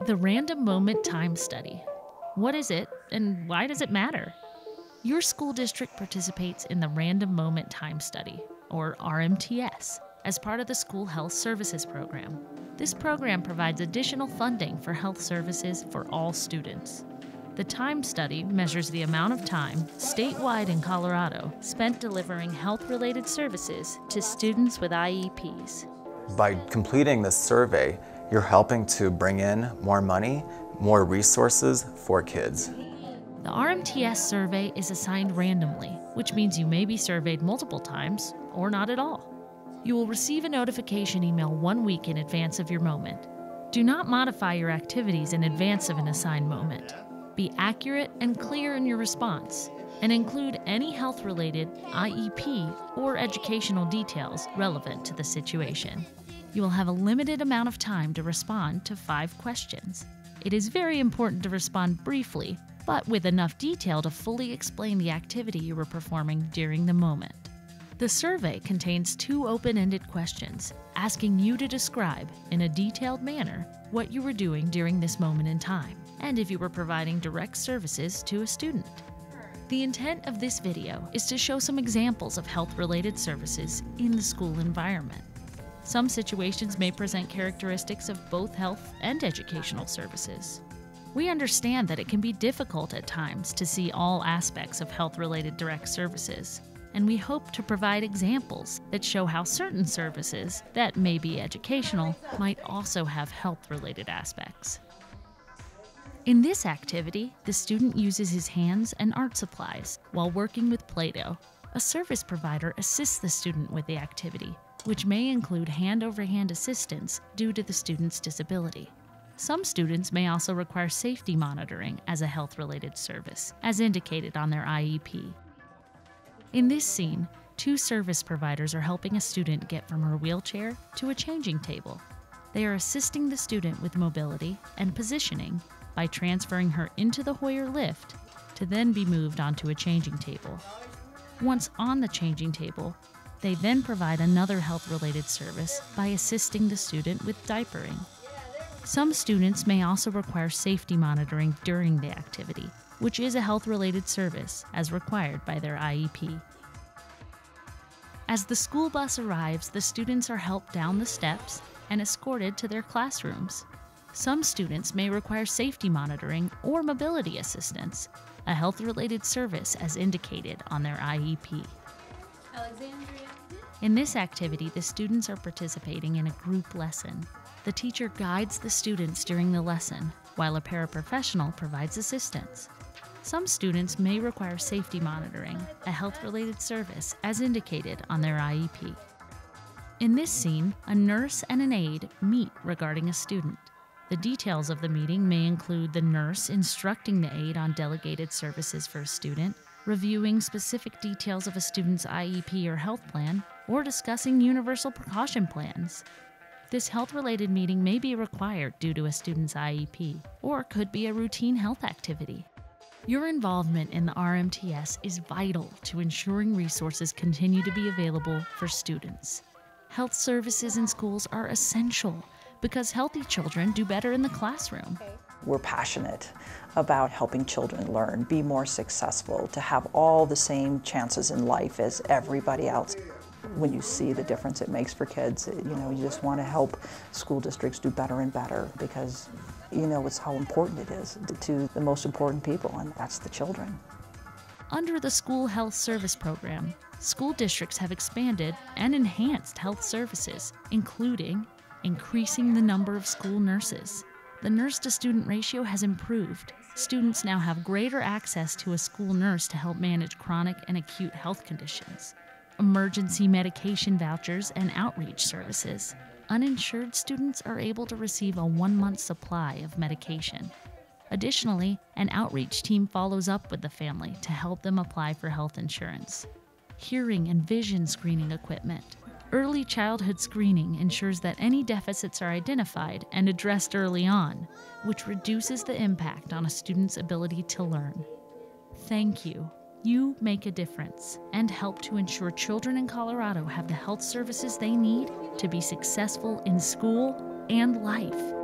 The Random Moment Time Study. What is it and why does it matter? Your school district participates in the Random Moment Time Study, or RMTS, as part of the School Health Services Program. This program provides additional funding for health services for all students. The time study measures the amount of time, statewide in Colorado, spent delivering health-related services to students with IEPs. By completing this survey, you're helping to bring in more money, more resources for kids. The RMTS survey is assigned randomly, which means you may be surveyed multiple times or not at all. You will receive a notification email 1 week in advance of your moment. Do not modify your activities in advance of an assigned moment. Be accurate and clear in your response, and include any health-related IEP or educational details relevant to the situation. You will have a limited amount of time to respond to 5 questions. It is very important to respond briefly, but with enough detail to fully explain the activity you were performing during the moment. The survey contains 2 open-ended questions, asking you to describe, in a detailed manner, what you were doing during this moment in time, and if you were providing direct services to a student. The intent of this video is to show some examples of health-related services in the school environment. Some situations may present characteristics of both health and educational services. We understand that it can be difficult at times to see all aspects of health-related direct services, and we hope to provide examples that show how certain services that may be educational might also have health-related aspects. In this activity, the student uses his hands and art supplies while working with Play-Doh. A service provider assists the student with the activity, which may include hand-over-hand assistance due to the student's disability. Some students may also require safety monitoring as a health-related service, as indicated on their IEP. In this scene, 2 service providers are helping a student get from her wheelchair to a changing table. They are assisting the student with mobility and positioning by transferring her into the Hoyer lift to then be moved onto a changing table. Once on the changing table, they then provide another health-related service by assisting the student with diapering. Some students may also require safety monitoring during the activity, which is a health-related service as required by their IEP. As the school bus arrives, the students are helped down the steps and escorted to their classrooms. Some students may require safety monitoring or mobility assistance, a health-related service as indicated on their IEP. In this activity, the students are participating in a group lesson. The teacher guides the students during the lesson, while a paraprofessional provides assistance. Some students may require safety monitoring, a health-related service as indicated on their IEP. In this scene, a nurse and an aide meet regarding a student. The details of the meeting may include the nurse instructing the aide on delegated services for a student, reviewing specific details of a student's IEP or health plan, or discussing universal precaution plans. This health-related meeting may be required due to a student's IEP, or could be a routine health activity. Your involvement in the RMTS is vital to ensuring resources continue to be available for students. Health services in schools are essential because healthy children do better in the classroom. We're passionate about helping children learn, be more successful, to have all the same chances in life as everybody else. When you see the difference it makes for kids, you just want to help school districts do better and better because it's how important it is to the most important people, and that's the children. Under the School Health Service Program, school districts have expanded and enhanced health services, including increasing the number of school nurses. The nurse-to-student ratio has improved. Students now have greater access to a school nurse to help manage chronic and acute health conditions. Emergency medication vouchers and outreach services. Uninsured students are able to receive a 1-month supply of medication. Additionally, an outreach team follows up with the family to help them apply for health insurance. Hearing and vision screening equipment. Early childhood screening ensures that any deficits are identified and addressed early on, which reduces the impact on a student's ability to learn. Thank you. You make a difference and help to ensure children in Colorado have the health services they need to be successful in school and life.